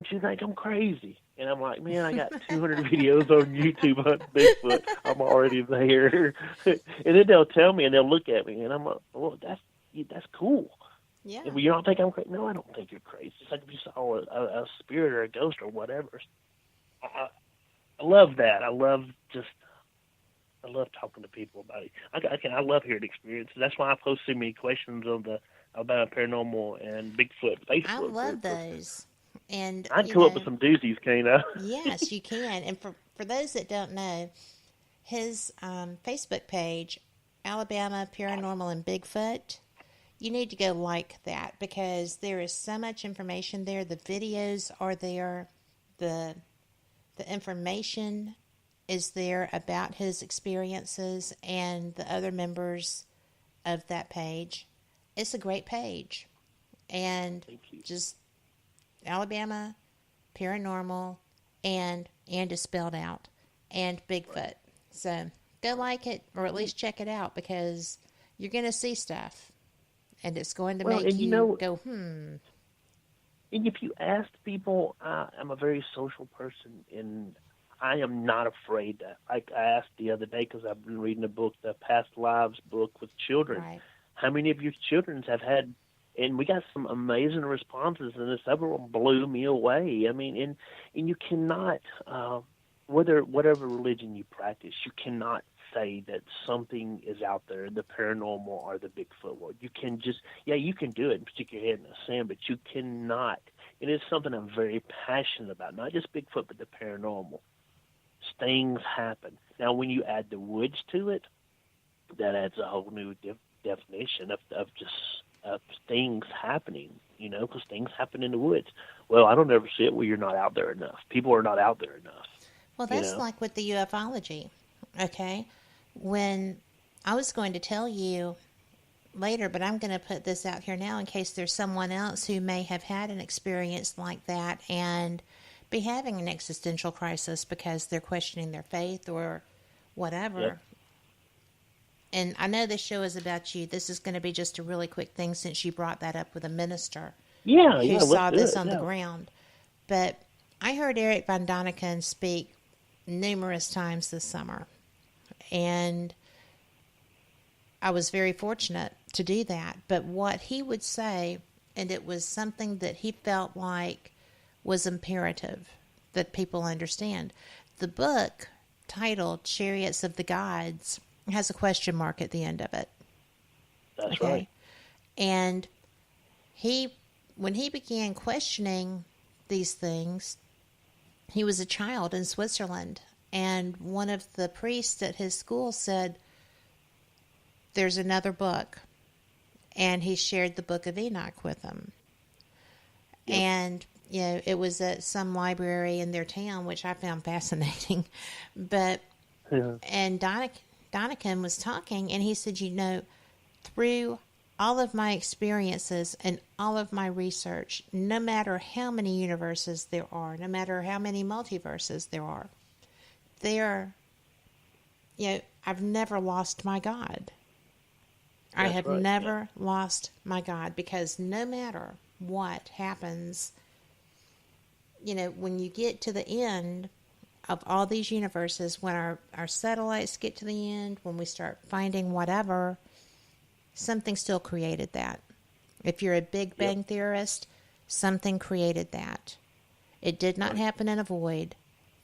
She think I'm crazy. And I'm like, man, I got 200 videos on YouTube on Bigfoot. I'm already there. And then they'll tell me, and they'll look at me, and I'm like, well, that's cool. Yeah. And you don't think I'm crazy? No, I don't think you're crazy. It's like if you saw a spirit or a ghost or whatever. I love that. I love talking to people about it. I love hearing experiences. That's why I post so many questions on the Alabama Paranormal and Bigfoot I Facebook love group. those. And, I'd come up with some doozies, can't I? yes, you can. And for those that don't know, his Facebook page, Alabama Paranormal and Bigfoot, you need to go like that because there is so much information there. The videos are there. The information is there about his experiences and the other members of that page. It's a great page. And just Alabama Paranormal and is spelled out and Bigfoot. Right. So go like it or at least check it out because you're going to see stuff and it's going to make you go, And if you ask people, I'm a very social person, and I am not afraid to. Like I asked the other day because I've been reading a book, the Past Lives book with children. right. How many of your children have had? And we got some amazing responses, and several blew me away. I mean, and you cannot, whatever religion you practice, you cannot say that something is out there, the paranormal or the Bigfoot world. You can just, you can do it and stick your head in the sand, but you cannot. And it's something I'm very passionate about, not just Bigfoot, but the paranormal. Things happen. Now, when you add the woods to it, that adds a whole new definition of things happening, because things happen in the woods. Well, I don't ever see it where you're not out there enough. People are not out there enough. Well, that's like with the ufology, okay? When I was going to tell you later, but I'm going to put this out here now in case there's someone else who may have had an experience like that and be having an existential crisis because they're questioning their faith or whatever. Yep. And I know this show is about you. This is going to be just a really quick thing since you brought that up with a minister who saw this on the ground. But I heard Eric Von Daniken speak numerous times this summer. And I was very fortunate to do that. But what he would say, and it was something that he felt like was imperative that people understand. The book titled Chariots of the Gods has a question mark at the end of it. That's right. And when he began questioning these things, he was a child in Switzerland. And one of the priests at his school said, there's another book. And he shared the Book of Enoch with him. Yep. And, it was at some library in their town, which I found fascinating. But, and Daniken was talking, and he said, through all of my experiences and all of my research, no matter how many universes there are, no matter how many multiverses there are, I've never lost my God. I have never lost my God because no matter what happens, when you get to the end of all these universes, when our satellites get to the end, when we start finding whatever, something still created that. If you're a Big Bang theorist, something created that. It did not happen in a void.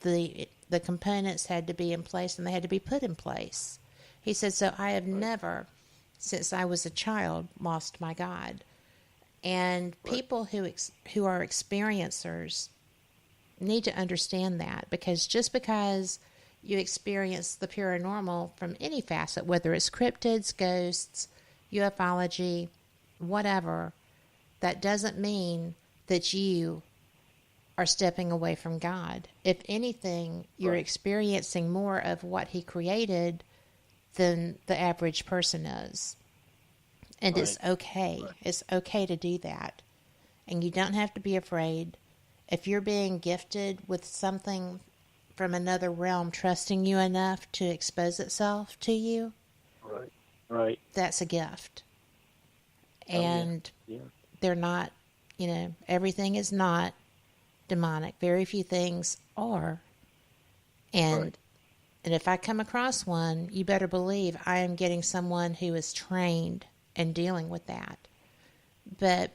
The components had to be in place, and they had to be put in place. He said, so I have never, since I was a child, lost my God. And people who are experiencers need to understand that, because just because you experience the paranormal from any facet, whether it's cryptids, ghosts, ufology, whatever, that doesn't mean that you are stepping away from God. If anything, you're experiencing more of what He created than the average person is. And it's okay. It's okay to do that. And you don't have to be afraid. If you're being gifted with something from another realm trusting you enough to expose itself to you, that's a gift. And they're not, everything is not demonic. Very few things are. And Right. and if I come across one, you better believe I am getting someone who is trained in dealing with that. But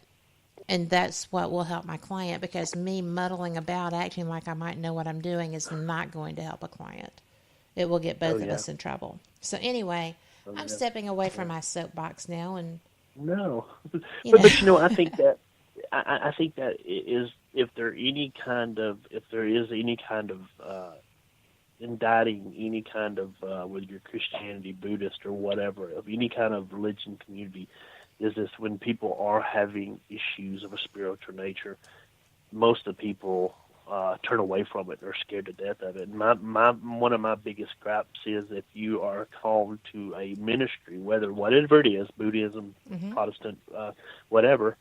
and that's what will help my client, because me muddling about acting like I might know what I'm doing is not going to help a client. It will get Oh both of yeah. us in trouble. So anyway, Oh I'm yeah. stepping away Yeah. from my soapbox now, and No, you know, but I think that I think that is if there is any kind of indicting any kind of whether you're Christianity, Buddhist, or whatever, of any kind of religion community, is this: when people are having issues of a spiritual nature, most of the people turn away from it or are scared to death of it. And my one of my biggest gripes is if you are called to a ministry, whatever it is, Buddhism, mm-hmm. Protestant, whatever,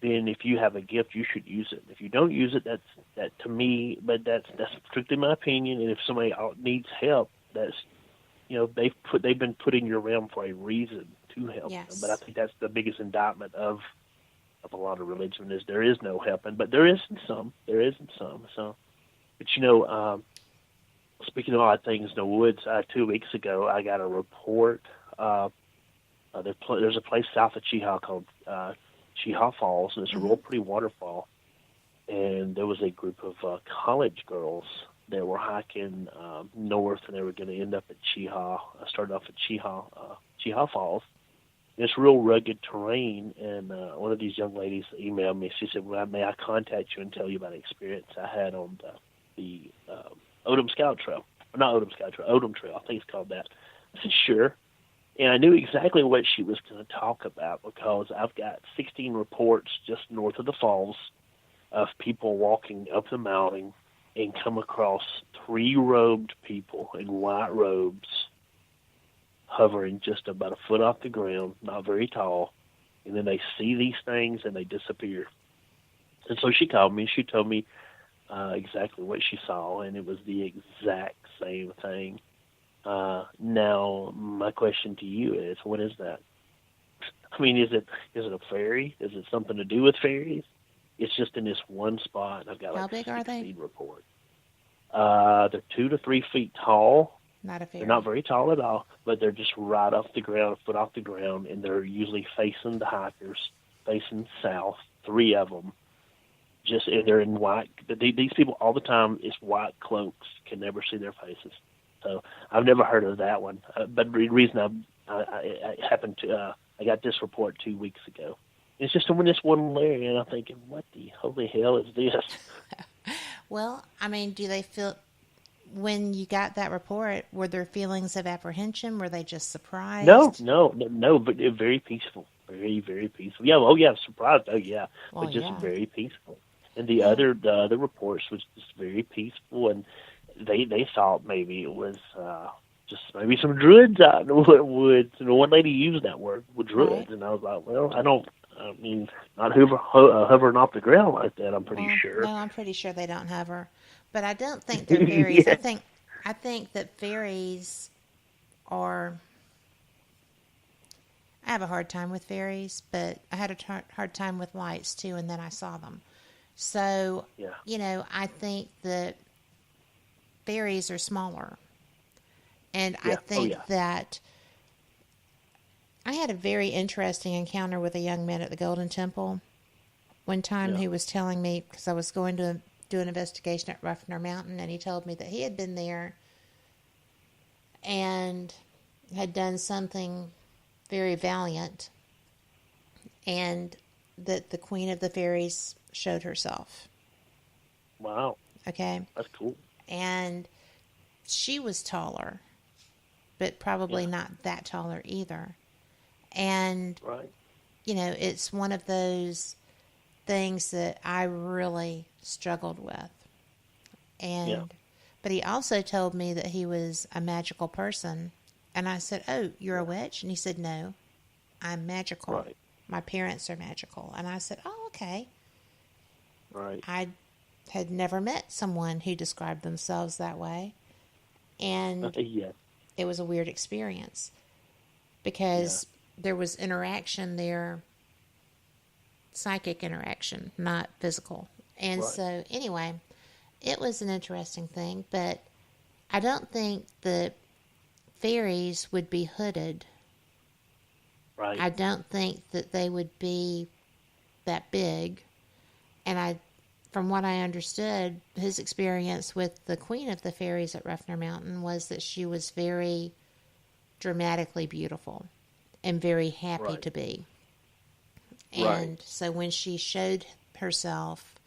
then if you have a gift, you should use it. If you don't use it, that to me, but that's strictly my opinion. And if somebody needs help, that's they've been put in your realm for a reason to help them. But I Yes, think that's the biggest indictment of a lot of religion is there is no helping, but there isn't some. There isn't some. So, but speaking of odd things in the woods, 2 weeks ago I got a report. There's a place south of Cheehaw called Cheehaw Falls, and it's a mm-hmm. real pretty waterfall. And there was a group of college girls that were hiking north, and they were going to end up at Cheehaw. Started off at Cheehaw Falls. It's real rugged terrain, and one of these young ladies emailed me. She said, "Well, may I contact you and tell you about the experience I had on the Odom Scout Trail? Or not Odom Scout Trail, Odom Trail. I think it's called that." I said, "Sure." And I knew exactly what she was going to talk about because I've got 16 reports just north of the falls of people walking up the mountain and come across 3 robed people in white robes hovering just about a foot off the ground, not very tall, and then they see these things and they disappear. And so she called me. She told me exactly what she saw, and it was the exact same thing. Now, my question to you is, what is that? I mean, is it a fairy? Is it something to do with fairies? It's just in this one spot, and I've got How like big are they? 16 reports. They're 2 to 3 feet tall. Not a fairy. They're not very tall at all, but they're just right off the ground, a foot off the ground, and they're usually facing the hikers, facing south, 3 of them. And they're in white. These people all the time is white cloaks, can never see their faces. So I've never heard of that one. But the reason I happened to, I got this report 2 weeks ago. It's just in this one area, and I'm thinking, what the holy hell is this? Well, I mean, do they feel, when you got that report, were there feelings of apprehension? Were they just No, surprised? but they're very peaceful. Very, very peaceful. Yeah, oh yeah, surprised. Oh yeah, Well, but just yeah. very peaceful. And Yeah. the other reports was just very peaceful, and they thought maybe it was just maybe some druids out in the woods. And one lady used that word, with druids, Right. and I was like, well, I mean, not hovering off the ground like that. I'm pretty Well, sure. no, I'm pretty sure they don't hover, but I don't think they're fairies. Yeah. I think that fairies are. I have a hard time with fairies, but I had a hard time with lights too, and then I saw them. So, Yeah. I think that fairies are smaller, and I Yeah. Oh think yeah. that I had a very interesting encounter with a young man at the Golden Temple. One time Yeah. he was telling me, because I was going to do an investigation at Ruffner Mountain, and he told me that he had been there and had done something very valiant, and that the Queen of the Fairies showed herself. Wow. Okay? That's cool. And she was taller, but probably Yeah. not that taller either. And, Right. it's one of those things that I really struggled with. Yeah. But he also told me that he was a magical person. And I said, "Oh, you're a Yeah. witch?" And he said, "No, I'm magical. Right. My parents are magical." And I said, "Oh, okay." Right. I had never met someone who described themselves that way. And Yeah. it was a weird experience Yeah. because there was interaction there, psychic interaction, not physical. And Right. so, anyway, it was an interesting thing, but I don't think the fairies would be hooded. Right. I don't think that they would be that big. And from what I understood, his experience with the queen of the fairies at Ruffner Mountain was that she was very dramatically beautiful and very happy Right. to be. Right. And so when she showed herself,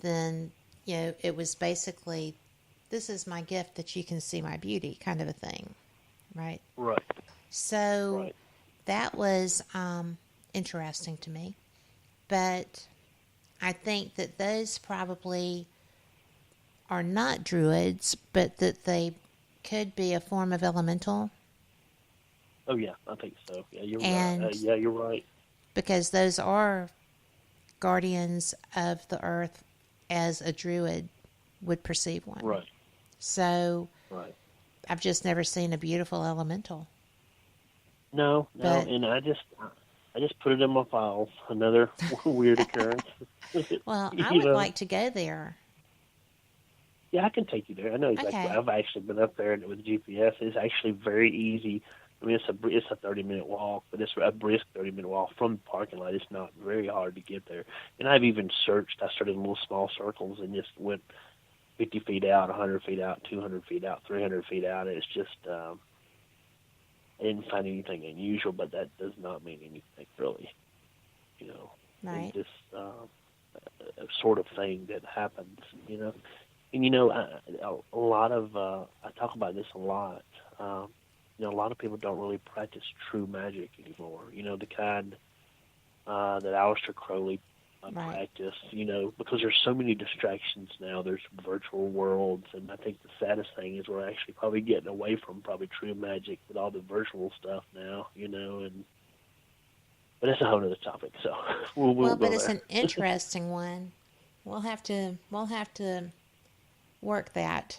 then, it was basically, this is my gift that you can see my beauty kind of a thing, right? Right. So Right. that was interesting to me. But I think that those probably are not druids, but that they could be a form of elemental. Oh yeah, I think so. Yeah, you're right. And Yeah, you're right. because those are guardians of the earth as a druid would perceive one. Right. So Right. I've just never seen a beautiful elemental. No, no, But, and I just put it in my files. Another weird occurrence. well, I You would know. like to go there. Yeah, I can take you there. I know exactly. Okay. I've actually been up there with GPS. It's actually very easy. I mean, it's a 30-minute walk, but it's a brisk 30-minute walk from the parking lot. It's not very hard to get there. And I've even searched. I started in little small circles and just went 50 feet out, 100 feet out, 200 feet out, 300 feet out. It's just I didn't find anything unusual, but that does not mean anything really. You know, Right. it's just a sort of thing that happens. And a lot of I talk about this a lot. A lot of people don't really practice true magic anymore. The kind that Aleister Crowley Right. practiced. Because there's so many distractions now. There's virtual worlds, and I think the saddest thing is we're actually probably getting away from probably true magic with all the virtual stuff now. And but that's a whole other topic. So we Well, won't but go it's there. an interesting one. We'll have to work that.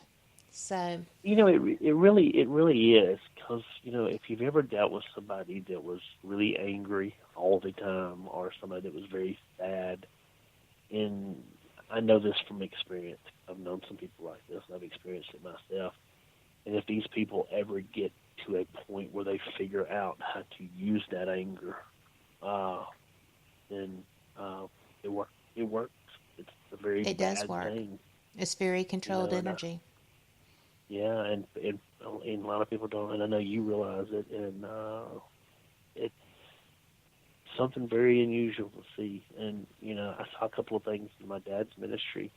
So, It really is, because if you've ever dealt with somebody that was really angry all the time, or somebody that was very sad, and I know this from experience. I've known some people like this, and I've experienced it myself. And if these people ever get to a point where they figure out how to use that anger, uh, then it works. It works. It's a very it does bad work. thing, It's very controlled and energy. yeah, and a lot of people don't, and I know you realize it, and it's something very unusual to see. And I saw a couple of things in my dad's ministry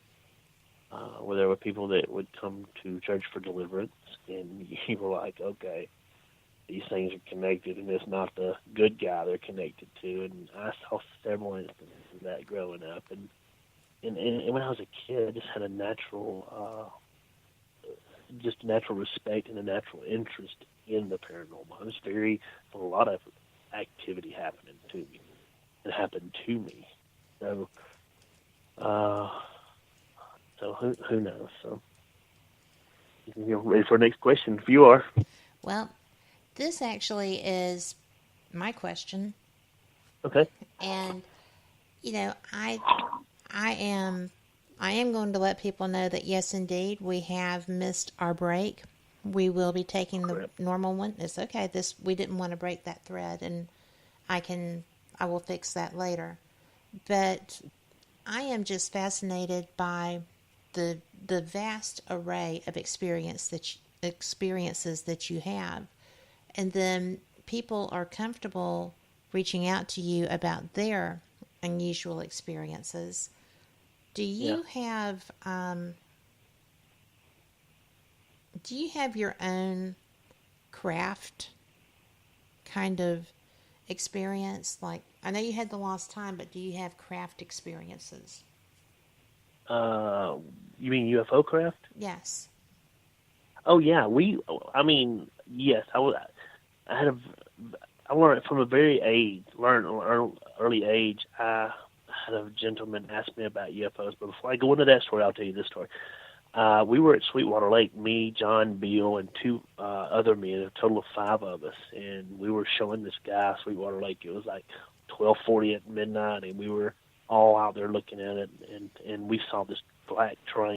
where there were people that would come to church for deliverance, and you were like, okay, these things are connected, and it's not the good guy they're connected to. And I saw several instances of that growing up, and when I was a kid, I just had a natural. Just a natural respect and a natural interest in the paranormal. I was a lot of activity happening to me. It happened to me. So, uh, so who knows? So, you're ready for the next question? If you are. Well, this actually is my question, Okay. and I am going to let people know that yes, indeed, we have missed our break. We will be taking the Correct. normal one. It's okay. We didn't want to break that thread, and I will fix that later. But I am just fascinated by the vast array of experiences that you have, and then people are comfortable reaching out to you about their unusual experiences. Do Yeah. you have your own craft kind of experience? Like, I know you had the lost time, but do you have craft experiences? You mean UFO craft? Yes. Oh yeah. I mean, yes. I had a. I learned from a very early age. I had a gentleman ask me about UFOs, but before I go into that story, I'll tell you this story. We were at Sweetwater Lake, me, John, Beal, and two other men, a total of 5 of us, and we were showing this guy Sweetwater Lake. It was like 12:40 at midnight, and we were all out there looking at it, and we saw this black train